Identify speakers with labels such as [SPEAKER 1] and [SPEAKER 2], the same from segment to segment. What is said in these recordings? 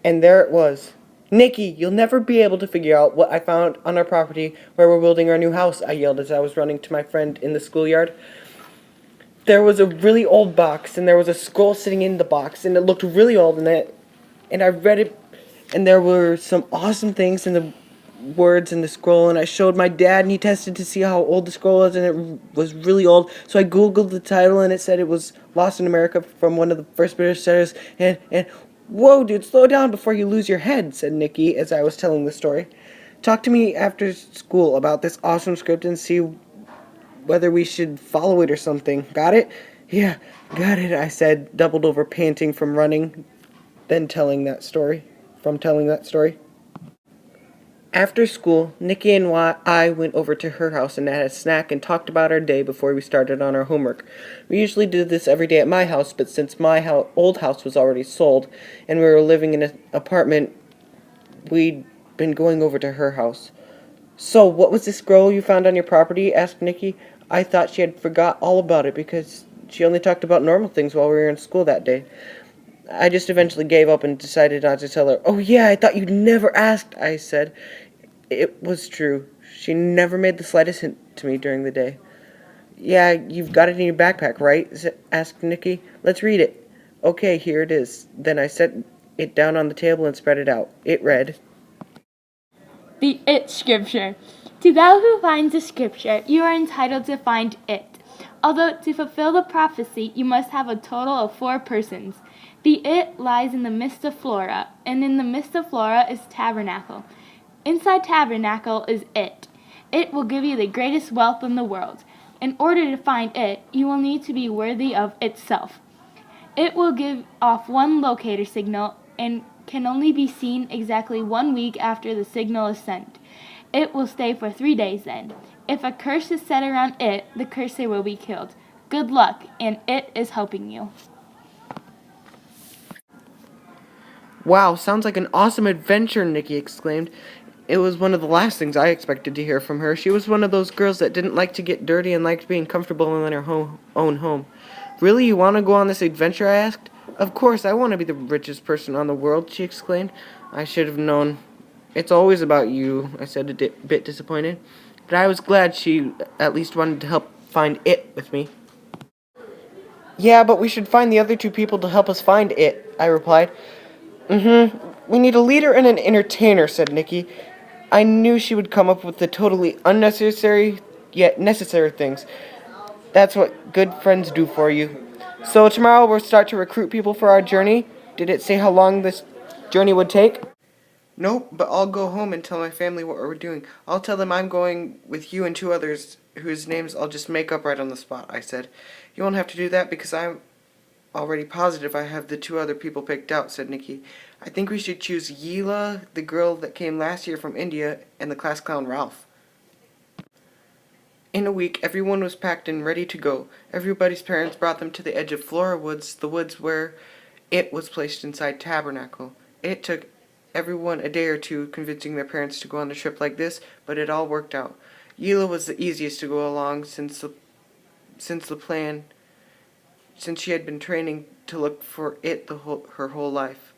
[SPEAKER 1] And there it was. Nikki, you'll never be able to figure out what I found on our property where we're building our new house, I yelled as I was running to my friend in the schoolyard. There was a really old box, and there was a scroll sitting in the box, and it looked really old, and I read it, and there were some awesome things in the words in the scroll, and I showed my dad, and he tested to see how old the scroll was, and it was really old. So I googled the title, and it said it was Lost in America from one of the first British settlers. And whoa, dude, slow down before you lose your head," said Nikki as I was telling the story. "Talk to me after school about this awesome script and see whether we should follow it or something. Got it?" "Yeah, got it," I said, doubled over, panting from running, then telling that story. From telling that story. After school, Nikki and I went over to her house and had a snack and talked about our day before we started on our homework. We usually did this every day at my house, but since my old house was already sold and we were living in an apartment, we'd been going over to her house. "So, what was this scroll you found on your property?" asked Nikki. I thought she had forgot all about it because she only talked about normal things while we were in school that day. I just eventually gave up and decided not to tell her. "Oh yeah, I thought you'd never asked," I said. It was true. She never made the slightest hint to me during the day. "Yeah, you've got it in your backpack, right?" asked Nikki. "Let's read it." "Okay, here it is." Then I set it down on the table and spread it out. It read,
[SPEAKER 2] The it scripture. To thou who finds the scripture, you are entitled to find it. Although to fulfill the prophecy, you must have a total of 4 persons. The it lies in the midst of Flora, and in the midst of Flora is Tabernacle. Inside Tabernacle is it. It will give you the greatest wealth in the world. In order to find it, you will need to be worthy of itself. It will give off one locator signal and can only be seen exactly 1 week after the signal is sent. It will stay for 3 days then. If a curse is set around it, the cursor will be killed. Good luck, and it is helping you.
[SPEAKER 1] "Wow, sounds like an awesome adventure," Nikki exclaimed. It was one of the last things I expected to hear from her. She was one of those girls that didn't like to get dirty and liked being comfortable in her own home. "Really, you want to go on this adventure?" I asked. "Of course, I want to be the richest person on the world," she exclaimed. I should have known. "It's always about you," I said, bit disappointed. But I was glad she at least wanted to help find it with me. "Yeah, but we should find the other two people to help us find it," I replied. "We need a leader and an entertainer," said Nikki. I knew she would come up with the totally unnecessary yet necessary things. That's what good friends do for you. "So tomorrow we'll start to recruit people for our journey. Did it say how long this journey would take?" "Nope, but I'll go home and tell my family what we're doing. I'll tell them I'm going with you and 2 others whose names I'll just make up right on the spot," I said. "You won't have to do that because I'm already positive I have the 2 other people picked out," said Nikki. "I think we should choose Yeela, the girl that came last year from India, and the class clown Ralph." In a week, everyone was packed and ready to go. Everybody's parents brought them to the edge of Flora Woods, the woods where it was placed inside Tabernacle. It took everyone a day or two convincing their parents to go on a trip like this, but it all worked out. Yeela was the easiest to go along since the plan since she had been training to look for it her whole life.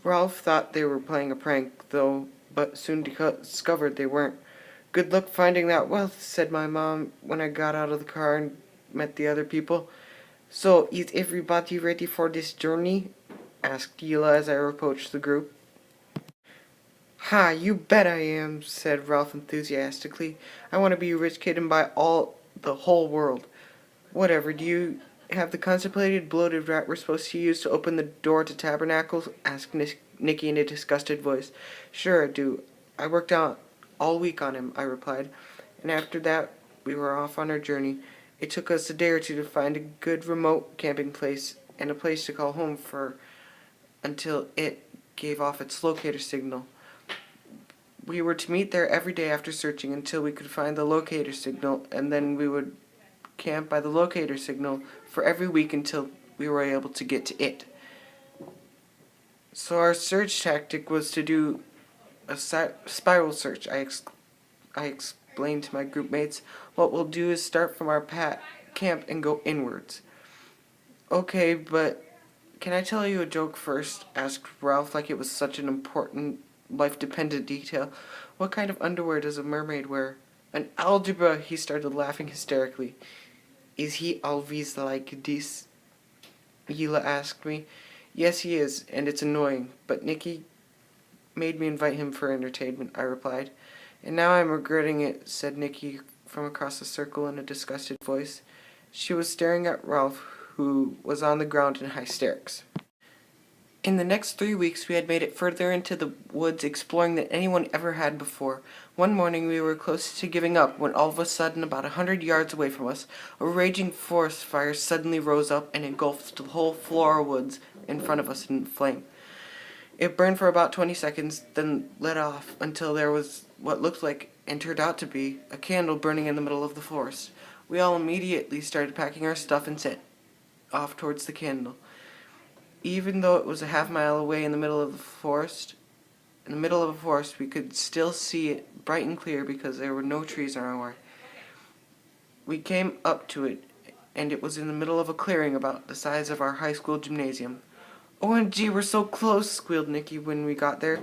[SPEAKER 1] Ralph thought they were playing a prank, though, but soon discovered they weren't. "Good luck finding that wealth," said my mom when I got out of the car and met the other people. "So, is everybody ready for this journey?" asked Gila as I approached the group. "Ha, you bet I am," said Ralph enthusiastically. "I want to be a rich kid and buy the whole world." "Whatever, do you have the contemplated bloated rat we're supposed to use to open the door to Tabernacles?" asked Nicky in a disgusted voice. "Sure I do. I worked out all week on him," I replied. And after that, we were off on our journey. It took us a day or two to find a good remote camping place and a place to call home for until it gave off its locator signal. We were to meet there every day after searching until we could find the locator signal, and then we would camp by the locator signal for every week until we were able to get to it. So our search tactic was to do a spiral search. I explained to my group mates. "What we'll do is start from our camp and go inwards." "Okay, but Can I tell you a joke first? Asked Ralph like it was such an important, life-dependent detail. What kind of underwear does a mermaid wear? An algebra, he started laughing hysterically. Is he always like this? Hila asked me. Yes, he is, and it's annoying, but Nikki made me invite him for entertainment, I replied. And now I'm regretting it, said Nikki from across the circle in a disgusted voice. She was staring at Ralph, who was on the ground in hysterics. In the next 3 weeks, we had made it further into the woods exploring than anyone ever had before. One morning, we were close to giving up when all of a sudden, about 100 yards away from us, a raging forest fire suddenly rose up and engulfed the whole Flora woods in front of us in flame. It burned for about 20 seconds, then lit off until there was what looked like, and turned out to be, a candle burning in the middle of the forest. We all immediately started packing our stuff and set off towards the candle. Even though it was a half-mile away in the middle of a forest, we could still see it bright and clear because there were no trees in our way. We came up to it, and it was in the middle of a clearing about the size of our high school gymnasium. OMG, we're so close, squealed Nikki when we got there.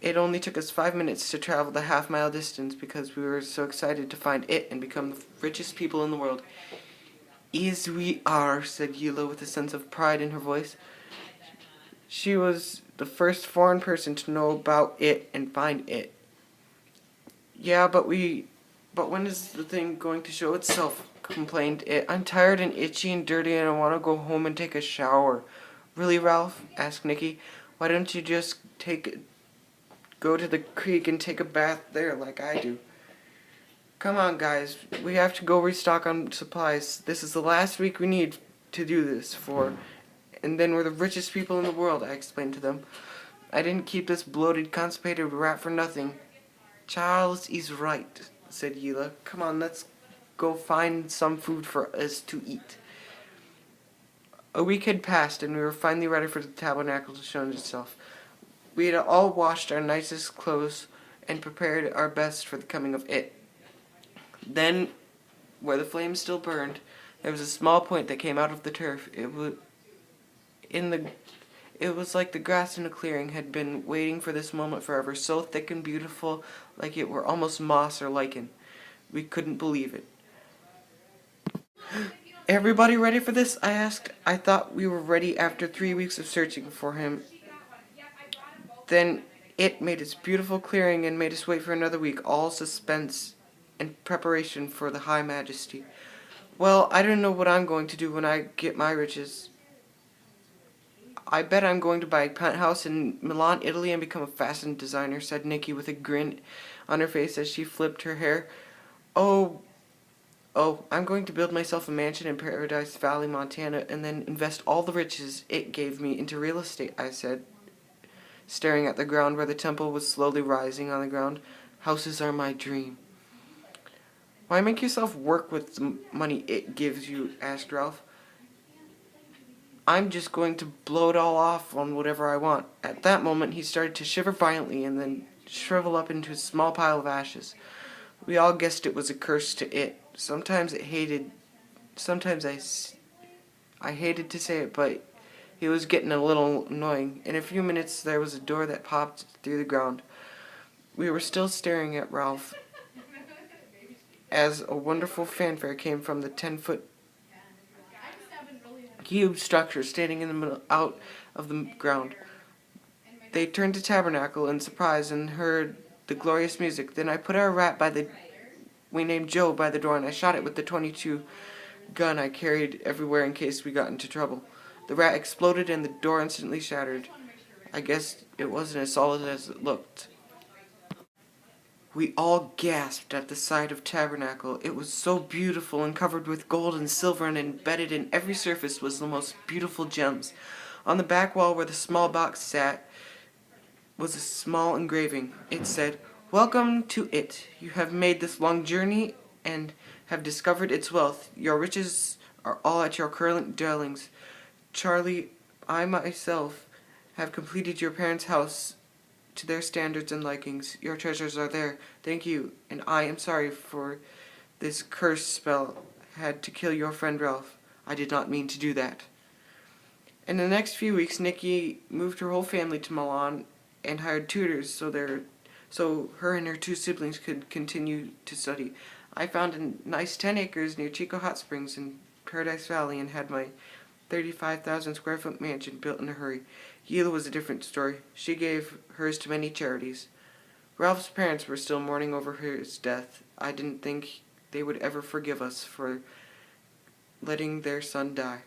[SPEAKER 1] It only took us 5 minutes to travel the half-mile distance because we were so excited to find it and become the richest people in the world. Yes, we are, said Hila with a sense of pride in her voice. She was the first foreign person to know about it and find it. Yeah, but when is the thing going to show itself? Complained it. I'm tired and itchy and dirty and I want to go home and take a shower. Really, Ralph? Asked Nikki. Why don't you just go to the creek and take a bath there like I do? Come on, guys. We have to go restock on supplies. This is the last week we need to do this for. And then we're the richest people in the world, I explained to them. I didn't keep this bloated, constipated rat for nothing. Charles is right, said Hila. Come on, let's go find some food for us to eat. A week had passed, and we were finally ready for the tabernacle to show itself. We had all washed our nicest clothes and prepared our best for the coming of it. Then, where the flames still burned, there was a small point that came out of the turf. It was like the grass in a clearing had been waiting for this moment forever, so thick and beautiful, like it were almost moss or lichen. We couldn't believe it. Everybody ready for this? I asked. I thought we were ready after 3 weeks of searching for him. Then it made its beautiful clearing and made us wait for another week, all suspense and preparation for the High Majesty. Well, I don't know what I'm going to do when I get my riches. I bet I'm going to buy a penthouse in Milan, Italy, and become a fashion designer, said Nikki with a grin on her face as she flipped her hair. Oh, I'm going to build myself a mansion in Paradise Valley, Montana, and then invest all the riches it gave me into real estate, I said, staring at the ground where the temple was slowly rising on the ground. Houses are my dream. Why make yourself work with the money it gives you? Asked Ralph. I'm just going to blow it all off on whatever I want. At that moment, he started to shiver violently and then shrivel up into a small pile of ashes. We all guessed it was a curse to it. Sometimes I hated to say it, but he was getting a little annoying. In a few minutes, there was a door that popped through the ground. We were still staring at Ralph as a wonderful fanfare came from the 10-foot cube structure standing in the middle out of the ground. They turned to tabernacle in surprise and heard the glorious music. Then I put our rat we named Joe by the door, and I shot it with the .22 gun I carried everywhere in case we got into trouble. The rat exploded and the door instantly shattered. I guess it wasn't as solid as it looked. We all gasped at the sight of tabernacle. It was so beautiful and covered with gold and silver, and embedded in every surface was the most beautiful gems. On the back wall where the small box sat was a small engraving. It said, "Welcome to it. You have made this long journey and have discovered its wealth. Your riches are all at your current dwellings. Charlie, I myself have completed your parents' house to their standards and likings. Your treasures are there. Thank you, and I am sorry for this curse spell had to kill your friend Ralph. I did not mean to do that." In the next few weeks, Nikki moved her whole family to Milan and hired tutors so her and her two siblings could continue to study. I found a nice 10 acres near Chico Hot Springs in Paradise Valley and had my 35,000 square foot mansion built in a hurry. Gila was a different story. She gave hers to many charities. Ralph's parents were still mourning over his death. I didn't think they would ever forgive us for letting their son die.